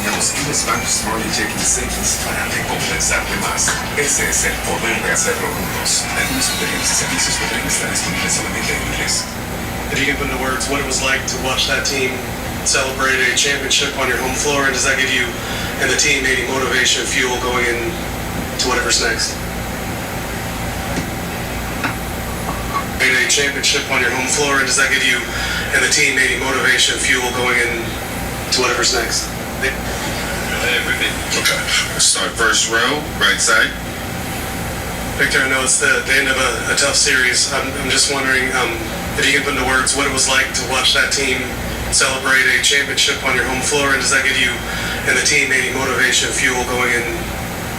tenemos Guinness Bank Smart Checking Savings para recompensarte más. Ese es el poder de hacerlo juntos. Algunos materiales y servicios podrían estar disponibles solamente en inglés. If you can put into words what it was like to watch that team celebrate a championship on your home floor, and does that give you and the team any motivation, fuel going in to whatever's next? A championship on your home floor, and does that give you and the team any motivation, fuel going in to whatever's next? Okay. Start first row, right side. Victor, I know it's the end of a tough series. I'm just wondering if you can put into words what it was like to watch that team celebrate a championship on your home floor, and does that give you and the team any motivation, fuel going in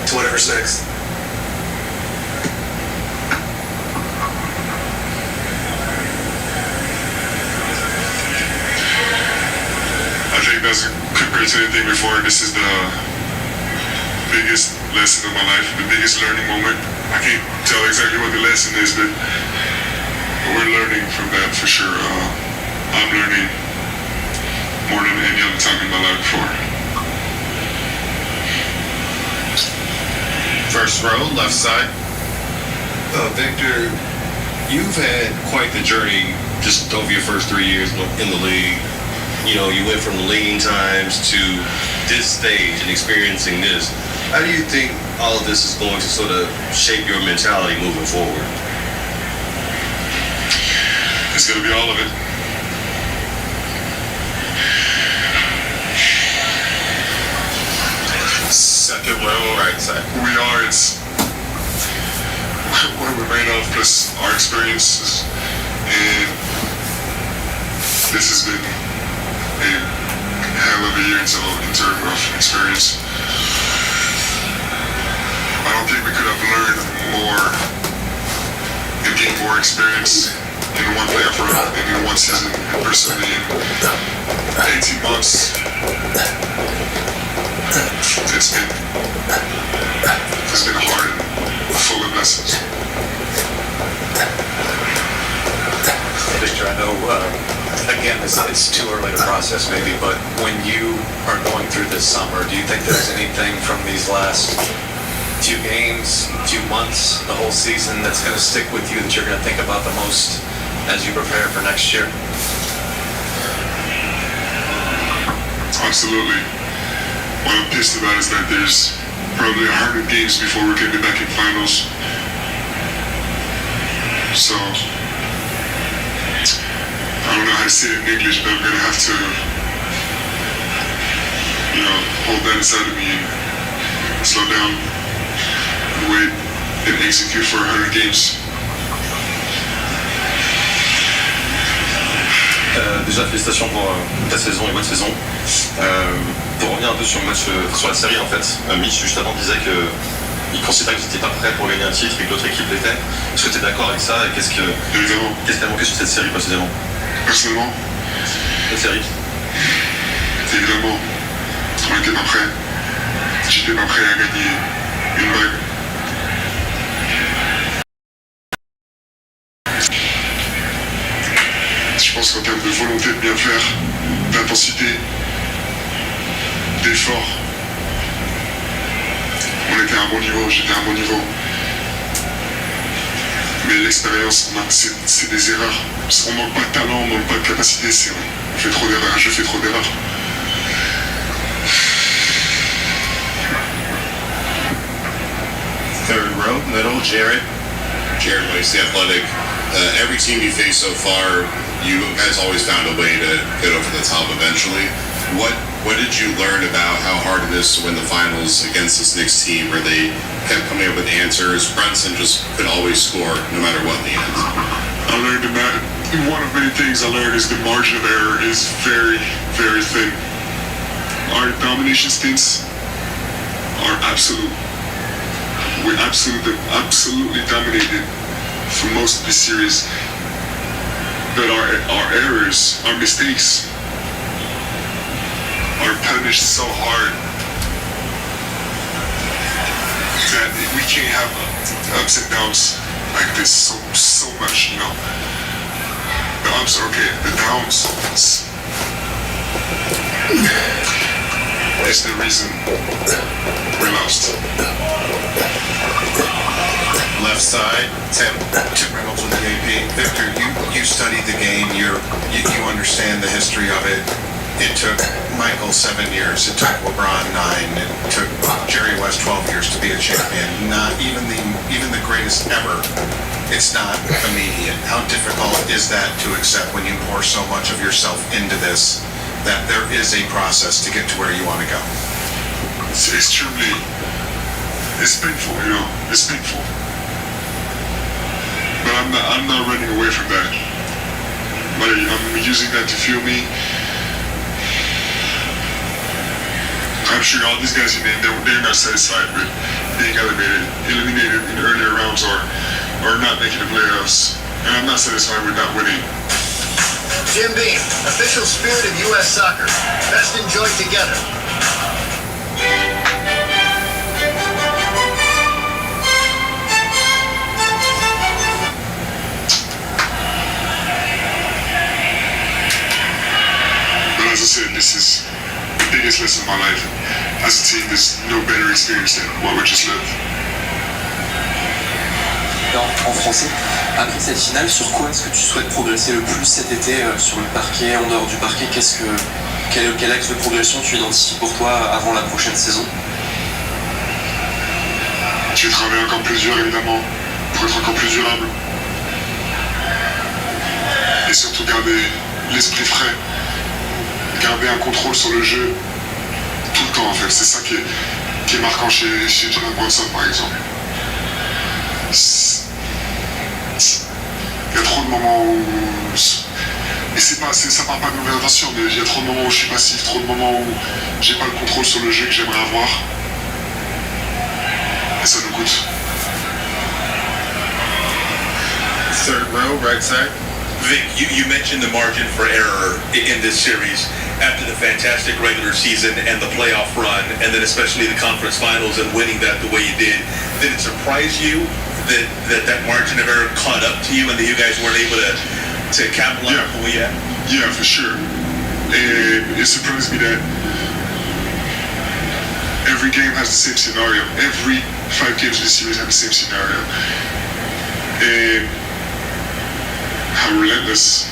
to whatever's next? I think doesn't compare to anything before. This is the biggest lesson of my life, the biggest learning moment. I can't tell exactly what the lesson is, but we're learning from that for sure. I'm learning more than any other time in my life before. First row, left side. Victor, you've had quite the journey just over your first 3 years in the league. You know, you went from lean times to this stage and experiencing this. How do you think all of this is going to sort of shape your mentality moving forward? It's going to be all of it. Second row, right side. Who we are, it's what we're made of, plus our experiences. And this has been a hell of a year in terms of experience. I don't think we could have learned more and gained more experience in one playoff run and in one season, and personally in 18 months. It's been hard and full of lessons. Victor, I know, again, it's too early to process maybe, but when you are going through this summer, do you think there's anything from these last few games, few months, the whole season that's going to stick with you that you're going to think about the most as you prepare for next year? Absolutely. What I'm pissed about is that there's probably 100 games before we're going to be back in finals. So I don't know how to say it in English, but I'm going to have to, hold that inside of me and slow down and wait and execute for 100 games. Déjà, félicitations pour ta saison et votre saison. Pour revenir un peu sur le match, sur la série en fait, Mitch juste avant disait qu'il considérait que vous n'étiez pas prêt pour gagner un titre et que l'autre équipe l'était. Est-ce que tu es d'accord avec ça et qu'est-ce qui a manqué sur cette série précisément? Personnellement, La série. évidemment, on n'était pas prêt. J'étais pas prêt à gagner une bague. Je pense qu'en termes de volonté de bien faire, d'intensité, d'effort, on était à un bon niveau, j'étais à un bon niveau. Mais l'expérience, c'est des erreurs. On manque pas de talent, on manque pas de capacité, on fait trop d'erreurs, je fais trop d'erreurs. Third row, middle, Jared. Jared Weiss, The Athletic. Every team you face so far, you guys always found a way to get over the top eventually. What did you learn about how hard it is to win the finals against this Knicks team where they kept coming up with answers? Brunson just could always score no matter what in the end. I learned that one of many things I learned is the margin of error is very, very thin. Our domination stints are absolute. We absolutely dominated for most of the series. But our errors, our mistakes, are punished so hard that we can't have ups and downs like this so much, The ups are okay, the downs, is the reason we lost. Left side, Tim. Tim Reynolds with the AP. Victor, you studied the game. You understand the history of it. It took Michael 7 years. It took LeBron 9. It took Jerry West 12 years to be a champion. Not even the greatest ever. It's not immediate. How difficult is that to accept when you pour so much of yourself into this, that there is a process to get to where you want to go? It's painful, you know. It's painful. But I'm not running away from that. But I'm using that to fuel me. I'm sure all these guys, they're not satisfied with being eliminated in earlier rounds or not making the playoffs. And I'm not satisfied with not winning. Jim Beam, official spirit of U.S. soccer. Best enjoyed together. As I said, this is the biggest lesson of my life. As a team, there's no better experience than what we just lived. En français, après cette finale, sur quoi est-ce que tu souhaites progresser le plus cet été sur le parquet, en dehors du parquet? Quel axe de progression tu identifies pour toi avant la prochaine saison? Je vais travailler encore plus dur, évidemment, pour être encore plus durable. Et surtout garder l'esprit frais. Garder un contrôle sur le jeu tout le temps, en fait. C'est ça qui est marquant chez Jalen Brunson, par exemple. Il y a trop de moments où... Et ça part pas de mauvaise intention, mais il y a trop de moments où je suis passif, trop de moments où j'ai pas le contrôle sur le jeu que j'aimerais avoir. Et ça nous coûte. Third row, right side. Vic, you mentioned the margin for error in this series after the fantastic regular season and the playoff run, and then especially the conference finals and winning that the way you did. Did it surprise you that margin of error caught up to you and that you guys weren't able to capitalize on the way you had? Yeah, for sure. It surprised me that every game has the same scenario. Every 5 games of the series have the same scenario. And how relentless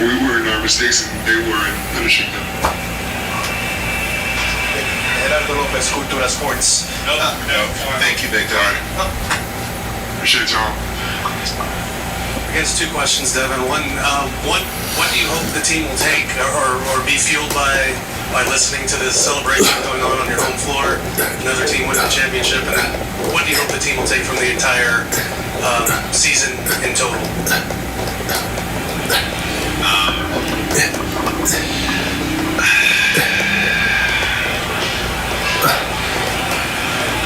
we were in our mistakes and they were in punishing them. Gerardo Lopez, Cultura Sports. No. Thank you, Victor. Appreciate y'all. I guess 2 questions, Devin. One, what do you hope the team will take or be fueled by listening to this celebration going on your home floor? Another team winning the championship, and then what do you hope the team will take from the entire season in total?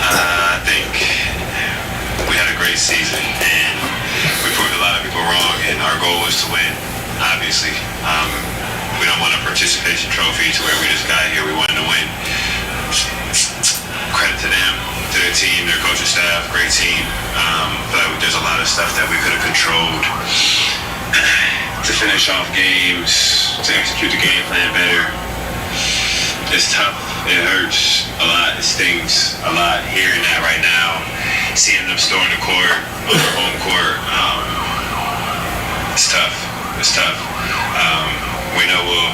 I think we had a great season and we proved a lot of people wrong, and our goal was to win, obviously. We don't want a participation trophy to where we just got here. We wanted to win. Credit to them, to their team, their coaching staff, great team. But there's a lot of stuff that we could have controlled to finish off games, to execute the game plan better. It's tough. It hurts a lot. It stings a lot hearing that right now. Seeing them storm the court on their home court. It's tough. It's tough. We know we'll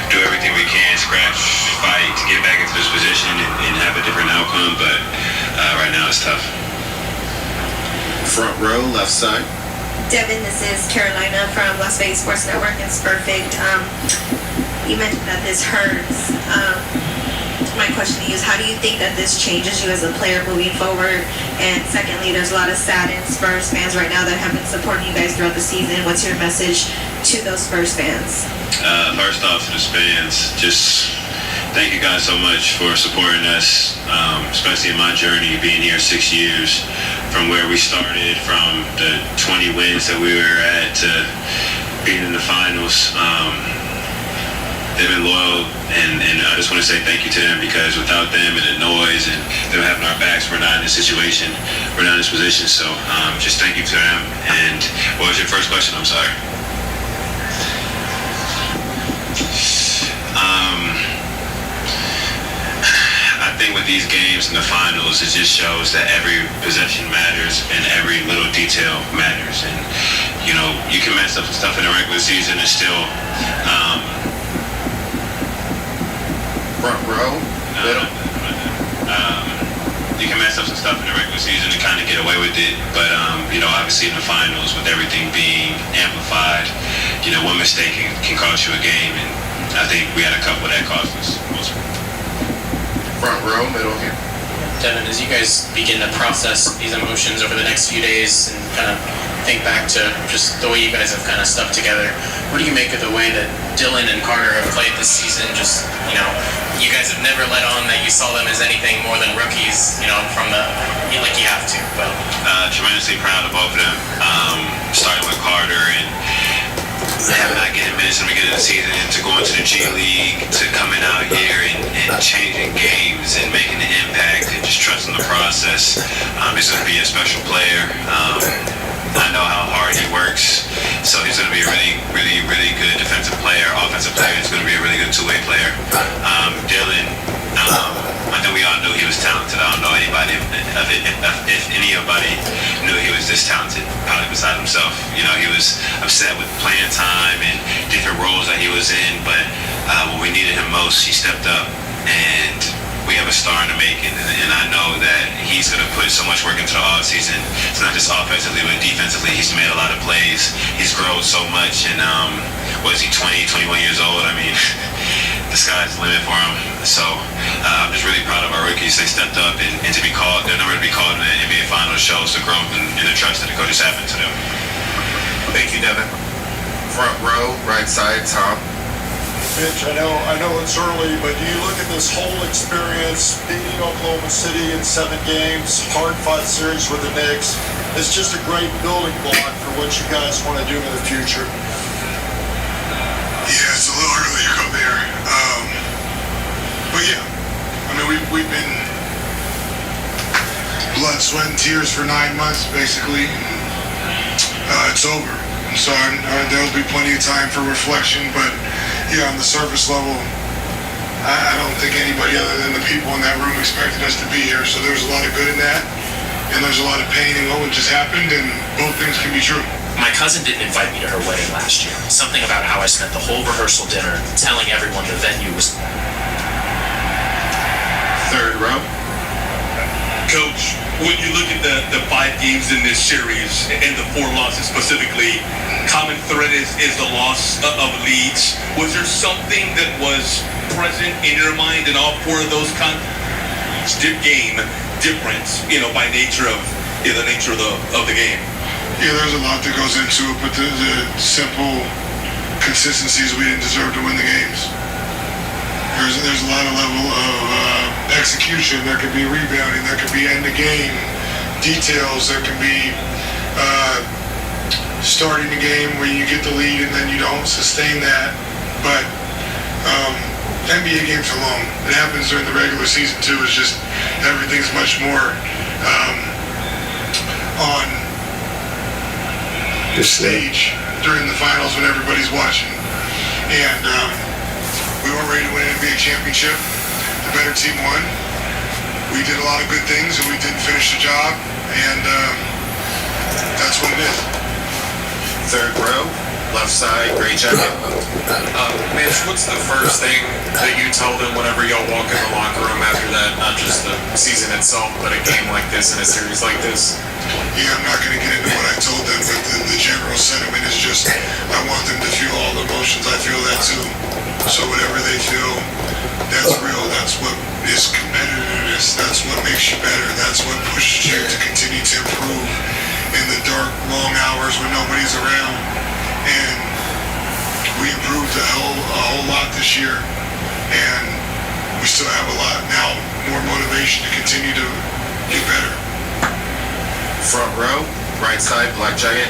do everything we can, scratch, fight to get back into this position and have a different outcome, but right now it's tough. Front row, left side. Devin, this is Carolina from Las Vegas Sports Network. It's perfect. You mentioned that this hurts. My question to you is, how do you think that this changes you as a player moving forward? And secondly, there's a lot of saddened Spurs fans right now that have been supporting you guys throughout the season. What's your message to those Spurs fans? First off, to the fans, just thank you guys so much for supporting us, especially in my journey being here 6 years, from where we started, from the 20 wins that we were at to being in the finals. They've been loyal, and I just want to say thank you to them, because without them and the noise and them having our backs, we're not in this situation, we're not in this position. So just thank you to them. And what was your first question? I'm sorry. these games in the finals, it just shows that every possession matters and every little detail matters. And, you know, you can mess up some stuff in the regular season and still... Front row, middle. You can mess up some stuff in the regular season and kind of get away with it, but you know, obviously in the finals, with everything being amplified, you know, one mistake can cost you a game, and I think we had a couple that cost us. Front row, middle here. Devin, as you guys begin to process these emotions over the next few days and kind of think back to just the way you guys have kind of stuck together, what do you make of the way that Dylan and Carter have played this season? Just, you know, you guys have never let on that you saw them as anything more than rookies, you know, from the, like you have to, but. Tremendously proud of both of them, starting with Carter and not getting minutes in the beginning of the season, to going to the G League, to coming out here and changing games and making an impact and just trusting the process. He's going to be a special player. I know how hard he works, so he's going to be a really good defensive player, offensive player. He's going to be a really good two-way player. Dylan, I think we all knew he was talented. I don't know anybody, if anybody knew he was this talented, probably beside himself. You know, he was upset with playing time and different roles that he was in, but when we needed him most, he stepped up, and we have a star in the making, and I know that he's going to put so much work into the offseason. It's not just offensively, but defensively. He's made a lot of plays. He's grown so much, and what is he, 20, 21 years old? I mean, the sky's the limit for him. So I'm just really proud of our rookies. They stepped up, and to be called, their number to be called in the NBA Finals shows the growth and the trust that the coaches have into them. Thank you, Devin. Front row, right side, Tom. Mitch, I know it's early, but do you look at this whole experience, beating Oklahoma City in 7 games, hard-fought series with the Knicks, it's just a great building block for what you guys want to do in the future? Yeah, it's a little early to go there. But yeah, I mean, we've been blood, sweat, and tears for 9 months, basically. It's over. And so there'll be plenty of time for reflection, but yeah, on the surface level, I don't think anybody other than the people in that room expected us to be here. So there's a lot of good in that, and there's a lot of pain in what just happened, and both things can be true. My cousin didn't invite me to her wedding last year. Something about how I spent the whole rehearsal dinner telling everyone the venue was... Third row. Coach, when you look at the 5 games in this series and the 4 losses specifically, common thread is the loss of leads. Was there something that was present in your mind in all 4 of those game difference, you know, by nature of the nature of the game? Yeah, there's a lot that goes into it, but the simple consistency is we didn't deserve to win the games. There's a lot of level of execution. There could be rebounding. There could be end of game details. There can be starting the game where you get the lead and then you don't sustain that. But NBA games are long. It happens during the regular season too. It's just everything's much more on the stage during the finals when everybody's watching. And we weren't ready to win an NBA championship. The better team won. We did a lot of good things and we didn't finish the job, and that's what it is. Third row, left side, gray jacket. Mitch, what's the first thing that you tell them whenever y'all walk in the locker room after that? Not just the season itself, but a game like this and a series like this? Yeah, I'm not going to get into what I told them, but the general sentiment is just I want them to feel all the emotions. I feel that too. So whatever they feel, that's real. That's what is competitiveness. That's what makes you better. That's what pushes you to continue to improve in the dark, long hours when nobody's around. And we improved a whole lot this year, and we still have a lot now, more motivation to continue to get better. Front row, right side, black jacket.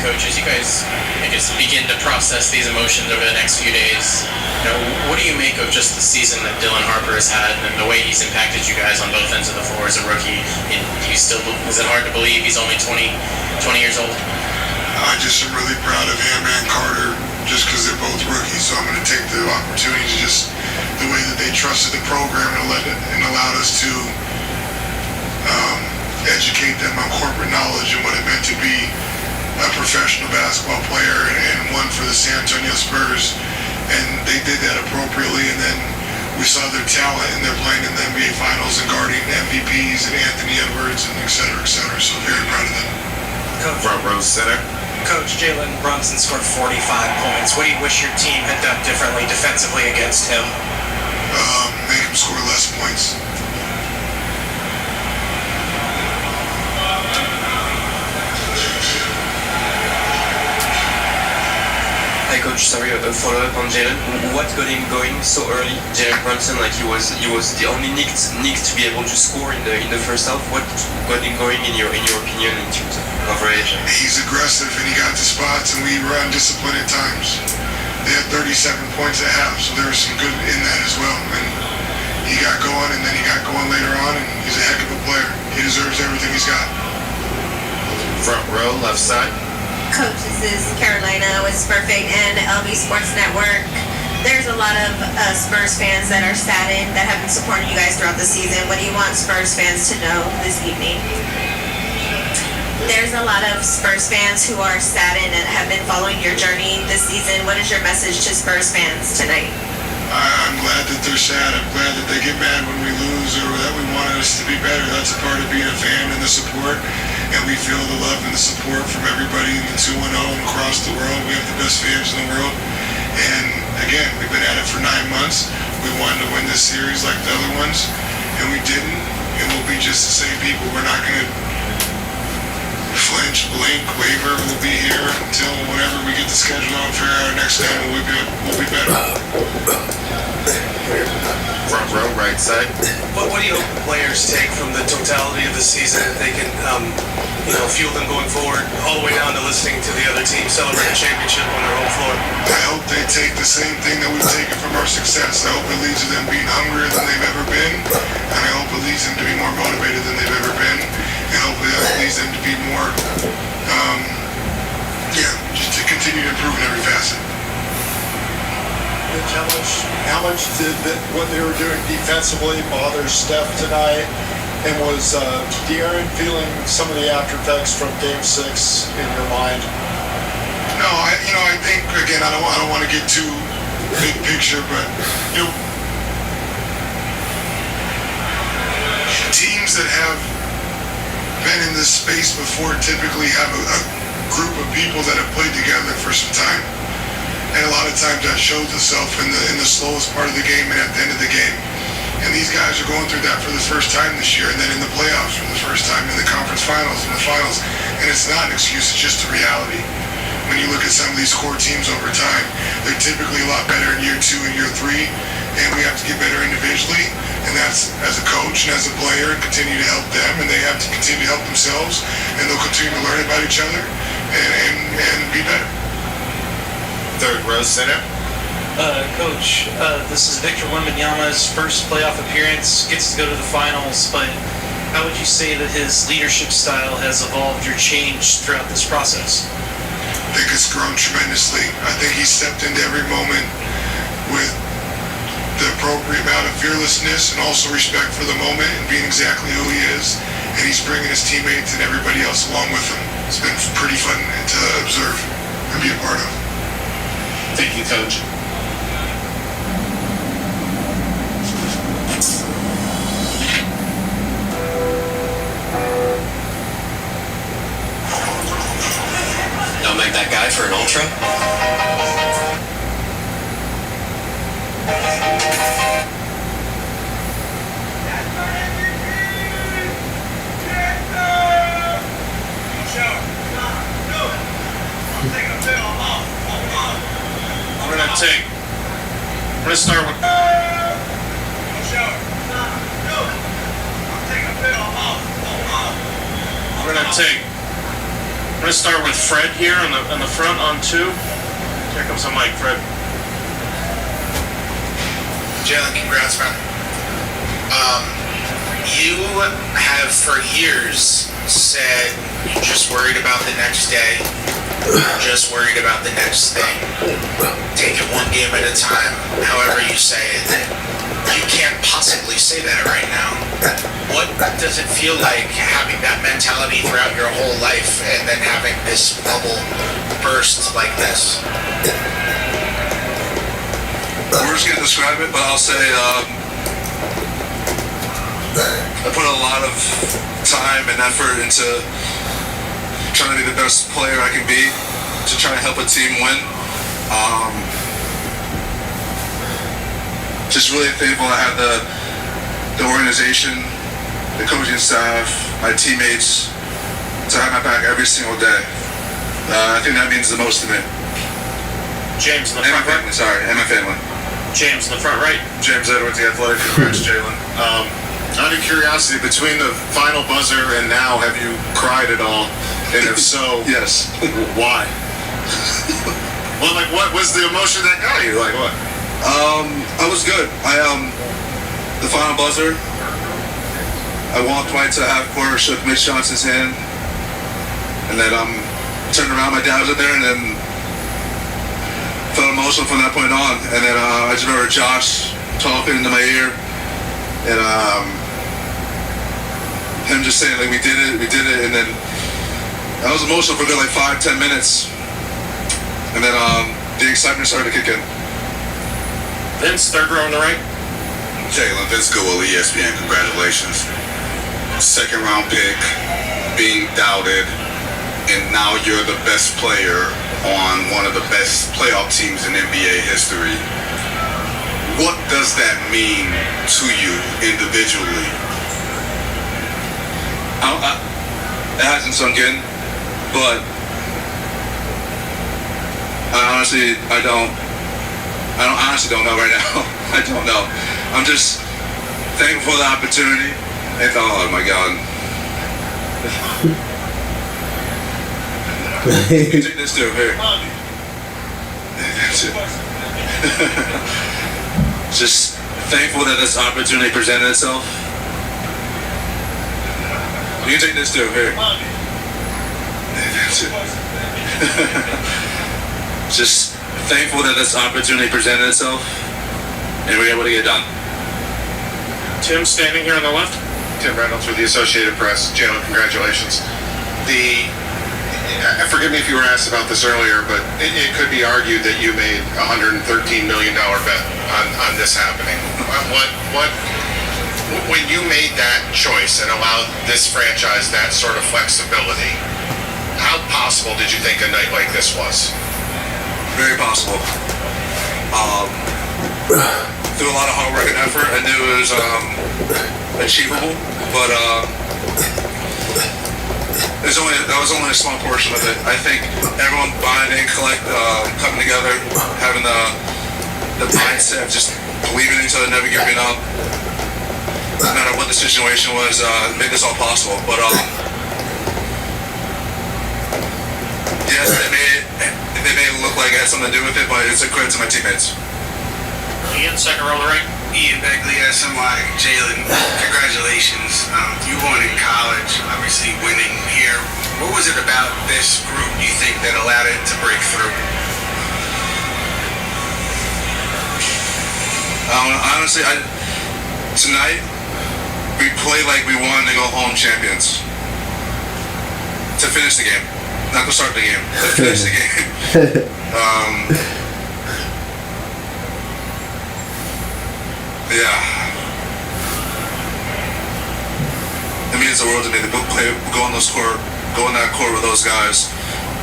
Coach, as you guys, I guess, begin to process these emotions over the next few days, you know, what do you make of just the season that Dylan Harper has had and the way he's impacted you guys on both ends of the floor as a rookie? And is it hard to believe he's only 20 years old? I just am really proud of him and Carter just because they're both rookies. So I'm going to take the opportunity to just the way that they trusted the program and allowed us to college and what it meant to be a professional basketball player, and one for the San Antonio Spurs. And they did that appropriately, and then we saw their talent, and they're playing in the NBA Finals and guarding MVPs and Anthony Edwards and et cetera, so very proud of them. Coach, front row center. Coach, Jalen Brunson scored 45 points. What do you wish your team had done differently defensively against him? Make him score less points. Hi coach, sorry, a follow-up on Jalen. What got him going so early? Jalen Brunson, like he was the only Nick to be able to score in the first half. What got him going in your opinion in terms of coverage? He's aggressive and he got the spots, and we were undisciplined at times. They had 37 points at half, so there was some good in that as well. And he got going, and then he got going later on, and he's a heck of a player. He deserves everything he's got. Front row, left side. Coach, this is Carolina with Perfect and LB Sports Network. There's a lot of Spurs fans that are saddened that have been supporting you guys throughout the season. What do you want Spurs fans to know this evening? There's a lot of Spurs fans who are saddened and have been following your journey this season. What is your message to Spurs fans tonight? I'm glad that they're sad. I'm glad that they get mad when we lose, or that we wanted us to be better. That's a part of being a fan, and the support. And we feel the love and the support from everybody in the 2-1-0 and across the world. We have the best fans in the world. And again, we've been at it for 9 months. We wanted to win this series like the other ones, and we didn't. And we'll be just the same people. We're not going to flinch, blink, waver. We'll be here until whenever we get the schedule out for our next game, we'll be better. Front row, right side. What do you hope the players take from the totality of the season that they can, fuel them going forward, all the way down to listening to the other team celebrate a championship on their home floor? I hope they take the same thing that we've taken from our success. I hope it leads to them being hungrier than they've ever been, and I hope it leads them to be more motivated than they've ever been, and hopefully that leads them to be more, just to continue to improve in every facet. How much did what they were doing defensively bother Steph tonight? And was De'Aaron feeling some of the after effects from Game 6 in your mind? No, I think again, I don't want to get too big picture, but teams that have been in this space before typically have a group of people that have played together for some time. And a lot of times that shows itself in the slowest part of the game and at the end of the game. And these guys are going through that for the first time this year, and then in the playoffs for the first time, in the conference finals, in the finals. And it's not an excuse, it's just a reality. When you look at some of these core teams over time, they're typically a lot better in year 2 and year 3, and we have to get better individually. And that's as a coach and as a player, and continue to help them, and they have to continue to help themselves, and they'll continue to learn about each other and be better. Third row center. Coach, this is Victor Wembanyama's first playoff appearance, gets to go to the finals, but how would you say that his leadership style has evolved or changed throughout this process? I think it's grown tremendously. I think he stepped into every moment with the appropriate amount of fearlessness and also respect for the moment and being exactly who he is. And he's bringing his teammates and everybody else along with him. It's been pretty fun to observe and be a part of. Thank you, Coach. Don't make that guy for an ultra. I'm gonna start with. I'm gonna start with Fred here on the front on 2. Here comes the mic, Fred. Jalen, congrats, man. You have for years said you're just worried about the next day. You're just worried about the next thing. Take it one game at a time, however you say it. You can't possibly say that right now. What does it feel like having that mentality throughout your whole life and then having this bubble burst like this? Words can't describe it, but I'll say I put a lot of time and effort into trying to be the best player I can be to try to help a team win. Just really thankful I had the organization, the coaching staff, my teammates to have my back every single day. I think that means the most to me. James in the front right. Sorry, and my family. James in the front right. James Edwards, The Athletic. Congrats, Jalen. Out of curiosity, between the final buzzer and now, have you cried at all? And if so, yes. Why? Well, like, what was the emotion that got you? Like, what? I was good. The final buzzer, I walked right to half court, shook Mitch Johnson's hand, and then turned around, my dad was in there, and then felt emotional from that point on. And then I just remember Josh talking into my ear, and him just saying, like, we did it, and then I was emotional for a good, like, 5-10 minutes, and then the excitement started to kick in. Vince, third row on the right. Jalen, Vince Gould, ESPN, congratulations. Second round pick, being doubted, and now you're the best player on one of the best playoff teams in NBA history. What does that mean to you individually? It hasn't sunk in, but I honestly don't know right now. I don't know. I'm just thankful for the opportunity. And oh my God. You take this too, here. That's it. Just thankful that this opportunity presented itself. You can take this too, here. That's it. Just thankful that this opportunity presented itself and we were able to get it done. Tim standing here on the left. Tim Reynolds with the Associated Press. Jalen, congratulations. Forgive me if you were asked about this earlier, but it could be argued that you made a $113 million bet on this happening. When you made that choice and allowed this franchise that sort of flexibility, how possible did you think a night like this was? Very possible. Through a lot of hard work and effort, I knew it was achievable, but that was only a small portion of it. I think everyone buying in, coming together, having the mindset of just believing in each other, never giving up, no matter what the situation was, made this all possible. But yes, they may look like it had something to do with it, but it's a credit to my teammates. Ian, second row on the right. Ian Begley, SMY. Jalen, congratulations. You won in college, obviously winning here. What was it about this group, you think, that allowed it to break through? Honestly, tonight, we played like we wanted to go home champions. To finish the game. Not to start the game. To finish the game. Yeah. It means the world to me to go on that court with those guys.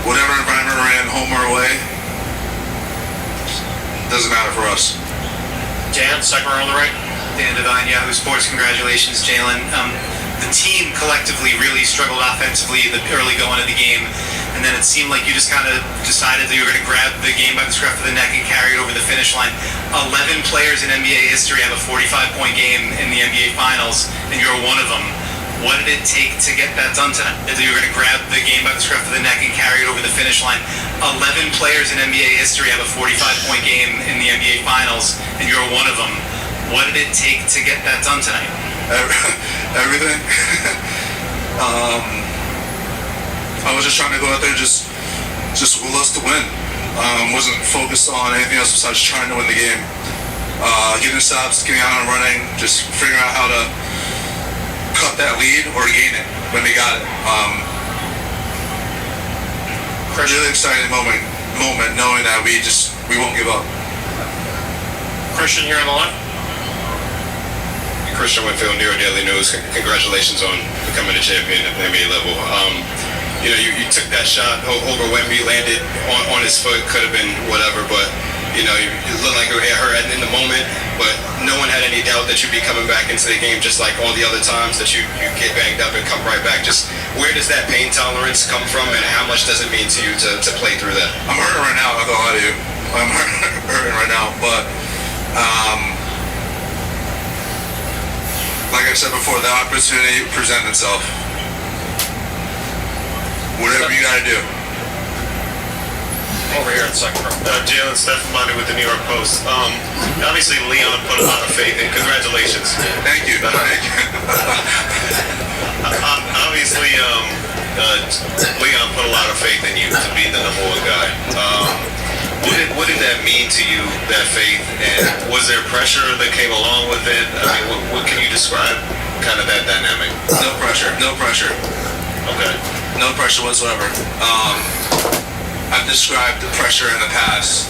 Whatever environment we're in, home or away, doesn't matter for us. Dan, second row on the right. Dan Devine, Yahoo Sports, congratulations, Jalen. The team collectively really struggled offensively in the early going of the game, and then it seemed like you just kind of decided that you were going to grab the game by the scruff of the neck and carry it over the finish line. 11 players in NBA history have a 45-point game in the NBA Finals, and you're one of them. What did it take to get that done tonight? That you were going to grab the game by the scruff of the neck and carry it over the finish line. 11 players in NBA history have a 45-point game in the NBA Finals, and you're one of them. What did it take to get that done tonight? Everything. I was just trying to go out there just willing to win. Wasn't focused on anything else besides trying to win the game. Getting stops, getting out and running, just figuring out how to cut that lead or gain it when we got it. Really exciting moment knowing that we won't give up. Christian here on the left. Christian Winfield, New York Daily News. Congratulations on becoming a champion at the NBA level. You took that shot over Wemby, landed on his foot, could have been whatever, but you looked like it hurt in the moment, but no one had any doubt that you'd be coming back into the game just like all the other times that you get banged up and come right back. Just where does that pain tolerance come from, and how much does it mean to you to play through that? I'm hurting right now, I'm not gonna lie to you. I'm hurting right now, but like I said before, the opportunity presented itself. Whatever you gotta do. Over here in the second row. Jalen Stefani with the New York Post. Obviously, Leon put a lot of faith in. Congratulations. Thank you. Obviously, Leon put a lot of faith in you to be the number one guy. What did that mean to you, that faith? And was there pressure that came along with it? I mean, what can you describe kind of that dynamic? No pressure. Okay. No pressure whatsoever. I've described the pressure in the past.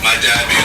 My dad being